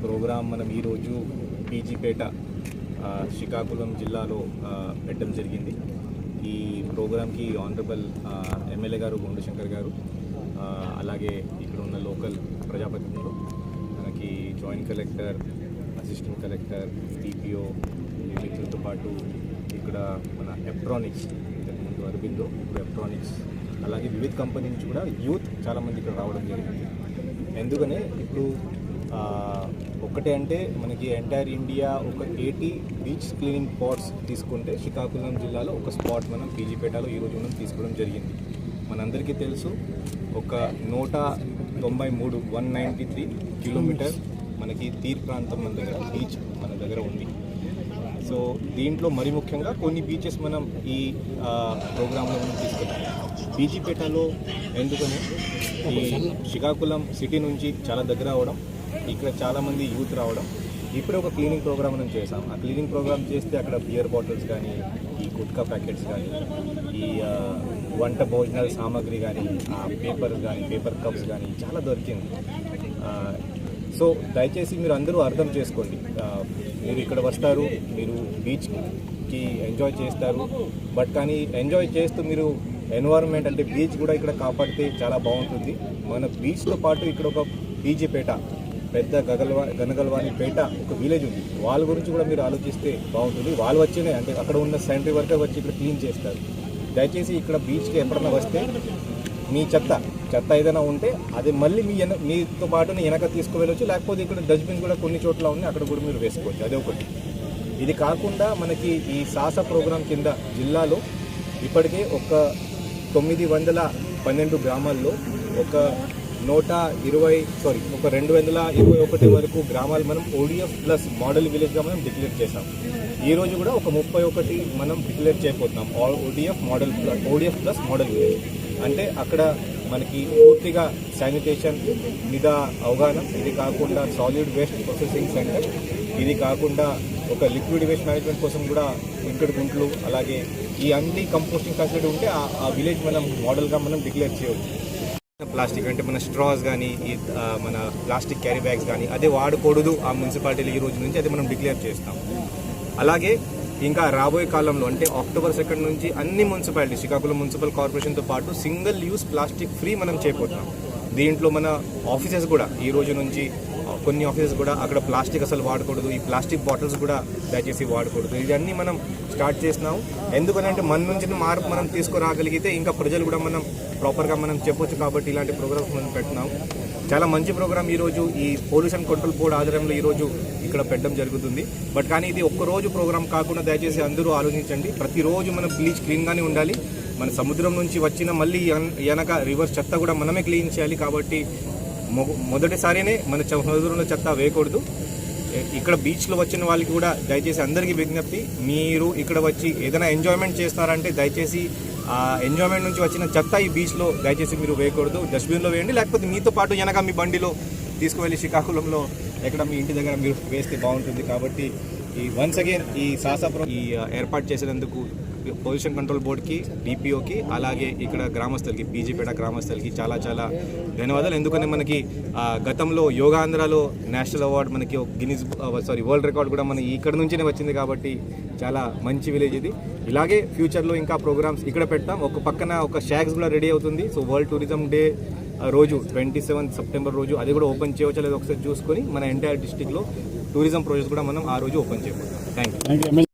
Programme మనం ఈరోజు పీజీపేట శ్రీకాకుళం జిల్లాలో పెట్టడం జరిగింది. ఈ ప్రోగ్రాంకి ఆనరబుల్ ఎమ్మెల్యే గారు గుండుశంకర్ గారు, అలాగే ఇక్కడ ఉన్న లోకల్ ప్రజాప్రతినిధులు, మనకి joint collector, assistant collector, DPO మిత్రులతో పాటు ఇక్కడ మన ఎప్ట్రానిక్స్, ఇంతకుముందు అరబిందో, ఇప్పుడు ఎప్ట్రానిక్స్, అలాగే వివిధ కంపెనీ నుంచి కూడా యూత్ చాలామంది ఇక్కడ రావడం జరిగింది. ఎందుకనే ఇప్పుడు ఒకటే అంటే మనకి ఎంటైర్ ఇండియా ఒక 80 బీచ్ క్లీనింగ్ స్పాట్స్ తీసుకుంటే శ్రీకాకుళం జిల్లాలో ఒక స్పాట్ మనం పీజీపేటలో ఈరోజు మనం తీసుకోవడం జరిగింది. మనందరికీ తెలుసు, ఒక 193 కిలోమీటర్ మనకి తీర్ ప్రాంతం మన దగ్గర బీచ్ మన దగ్గర ఉంది. సో దీంట్లో మరి ముఖ్యంగా కొన్ని బీచెస్ మనం ఈ ప్రోగ్రాంలో మనం తీసుకెళ్తాం. పీజీపేటలో ఎందుకని ఈ శ్రీకాకుళం సిటీ నుంచి చాలా దగ్గర అవడం, ఇక్కడ చాలామంది యూత్ రావడం, ఇప్పుడే ఒక క్లీనింగ్ ప్రోగ్రామ్ మనం చేసాం. ఆ క్లీనింగ్ ప్రోగ్రామ్ చేస్తే అక్కడ బియర్ బాటిల్స్ కానీ, ఈ గుట్కా ప్యాకెట్స్ కానీ, ఈ వంట భోజనాల సామాగ్రి కానీ, పేపర్ కానీ, పేపర్ కప్స్ కానీ చాలా దొరికింది. సో దయచేసి మీరు అందరూ అర్థం చేసుకోండి. మీరు ఇక్కడ వస్తారు, మీరు బీచ్కి ఎంజాయ్ చేస్తారు, బట్ కానీ ఎంజాయ్ చేస్తూ మీరు ఎన్వైరన్మెంట్ అంటే బీచ్ కూడా ఇక్కడ కాపాడితే చాలా బాగుంటుంది. మన బీచ్తో పాటు ఇక్కడ ఒక పీజీపేట, పెద్ద గనగల్వాని పేట ఒక విలేజ్ ఉంది, వాళ్ళ గురించి కూడా మీరు ఆలోచిస్తే బాగుంటుంది. వాళ్ళు వచ్చినే అంటే అక్కడ ఉన్న శానిటరీ వర్కర్ వచ్చి ఇక్కడ క్లీన్ చేస్తారు. దయచేసి ఇక్కడ బీచ్కి ఎప్పుడన్నా వస్తే మీ చెత్త ఏదైనా ఉంటే అది మళ్ళీ మీతో పాటు వెనక తీసుకువెళ్ళొచ్చు, లేకపోతే ఇక్కడ డస్ట్బిన్ కూడా కొన్ని చోట్ల ఉంది, అక్కడ కూడా మీరు వేసుకోవచ్చు. అదే ఒకటి. ఇది కాకుండా మనకి ఈ సాహస ప్రోగ్రాం కింద జిల్లాలో ఇప్పటికే ఒక 912 గ్రామాల్లో ఒక 221 వరకు గ్రామాలు మనం ఓడిఎఫ్ ప్లస్ మోడల్ విలేజ్గా మనం డిక్లేర్ చేసాం. ఈరోజు కూడా ఒక 31 మనం డిక్లేర్ చేయబోతున్నాం ఓడిఎఫ్ ప్లస్ మోడల్ విలేజ్. అంటే అక్కడ మనకి పూర్తిగా శానిటేషన్ మీద అవగాహన, ఇది కాకుండా సాలిడ్ వేస్ట్ ప్రాసెసింగ్ సెంటర్, ఇది కాకుండా ఒక లిక్విడ్ వేస్ట్ మేనేజ్మెంట్ కోసం కూడా ఇంకటి గుంట్లు, అలాగే ఈ అన్ని కంపోస్టింగ్ ఫెసిలిటీ ఉంటే ఆ విలేజ్ మనం మోడల్గా మనం డిక్లేర్ చేయవచ్చు. ప్లాస్టిక్ అంటే మన స్ట్రాస్ కానీ, మన ప్లాస్టిక్ క్యారీ బ్యాగ్స్ కానీ అదే వాడకూడదు ఆ మున్సిపాలిటీలు ఈ రోజు నుంచి, అదే మనం డిక్లేర్ చేస్తాం. అలాగే ఇంకా రాబోయే కాలంలో అంటే అక్టోబర్ 2 నుంచి అన్ని మున్సిపాలిటీ, శ్రీకాకుళం మున్సిపల్ కార్పొరేషన్తో పాటు సింగిల్ యూస్ ప్లాస్టిక్ ఫ్రీ మనం చేయబోతున్నాం. దీంట్లో మన ఆఫీసెస్ కూడా ఈ రోజు నుంచి కొన్ని ఆఫీసెస్ కూడా అక్కడ ప్లాస్టిక్ అసలు వాడకూడదు, ఈ ప్లాస్టిక్ బాటిల్స్ కూడా దయచేసి వాడకూడదు. ఇవన్నీ మనం స్టార్ట్ చేసినాం. ఎందుకనంటే మన నుంచి మార్పు మనం తీసుకురాగలిగితే ఇంకా ప్రజలు కూడా మనం ప్రాపర్గా మనం చెప్పొచ్చు. కాబట్టి ఇలాంటి ప్రోగ్రామ్స్ మనం పెట్టినాం. చాలా మంచి ప్రోగ్రామ్ ఈరోజు ఈ పొల్యూషన్ కంట్రోల్ బోర్డు ఆధ్వర్యంలో ఈరోజు ఇక్కడ పెట్టడం జరుగుతుంది. బట్ కానీ ఇది ఒక్కరోజు ప్రోగ్రామ్ కాకుండా దయచేసి అందరూ ఆలోచించండి. ప్రతిరోజు మన బీచ్ క్లీన్గానే ఉండాలి. మన సముద్రం నుంచి వచ్చిన మళ్ళీ వెనక రివర్స్ చెత్త కూడా మనమే క్లీన్ చేయాలి. కాబట్టి మొదటిసారినే మన సముద్రంలో చెత్త వేయకూడదు. ఇక్కడ బీచ్లో వచ్చిన వాళ్ళకి కూడా దయచేసి అందరికీ విజ్ఞప్తి, మీరు ఇక్కడ వచ్చి ఏదైనా ఎంజాయ్మెంట్ చేస్తారంటే దయచేసి ఆ ఎంజాయ్మెంట్ నుంచి వచ్చిన చెత్త ఈ బీచ్లో దయచేసి మీరు వేయకూడదు, డస్ట్బిన్లో వేయండి, లేకపోతే మీతో పాటు వెనక మీ బండిలో తీసుకువెళ్ళి శ్రీకాకుళంలో ఎక్కడ మీ ఇంటి దగ్గర మీరు వేస్తే బాగుంటుంది. కాబట్టి ఈ వన్స్ అగైన్ ఈ ఈ ఏర్పాటు చేసినందుకు పొల్యూషన్ కంట్రోల్ బోర్డుకి, డిపిఓకి, అలాగే ఇక్కడ గ్రామస్తులకి, పీజీపేట గ్రామస్తులకి చాలా చాలా ధన్యవాదాలు. ఎందుకంటే మనకి గతంలో యోగాంధ్రలో నేషనల్ అవార్డు, మనకి వరల్డ్ రికార్డ్ కూడా మన ఇక్కడ నుంచినే వచ్చింది. కాబట్టి చాలా మంచి విలేజ్ ఇది. ఇలాగే ఫ్యూచర్లో ఇంకా ప్రోగ్రామ్స్ ఇక్కడ పెడతాం. ఒక పక్కన ఒక షాగ్స్ కూడా రెడీ అవుతుంది. సో వరల్డ్ టూరిజం డే రోజు 27 సెప్టెంబర్ రోజు అది కూడా ఓపెన్ చేయవచ్చు లేదా ఒకసారి చూసుకొని మన ఎంటైర్ డిస్టిక్లో టూరిజం ప్రాజెక్ట్స్ కూడా మనం ఆ రోజు ఓపెన్ చేయబోతున్నాం. Thank you.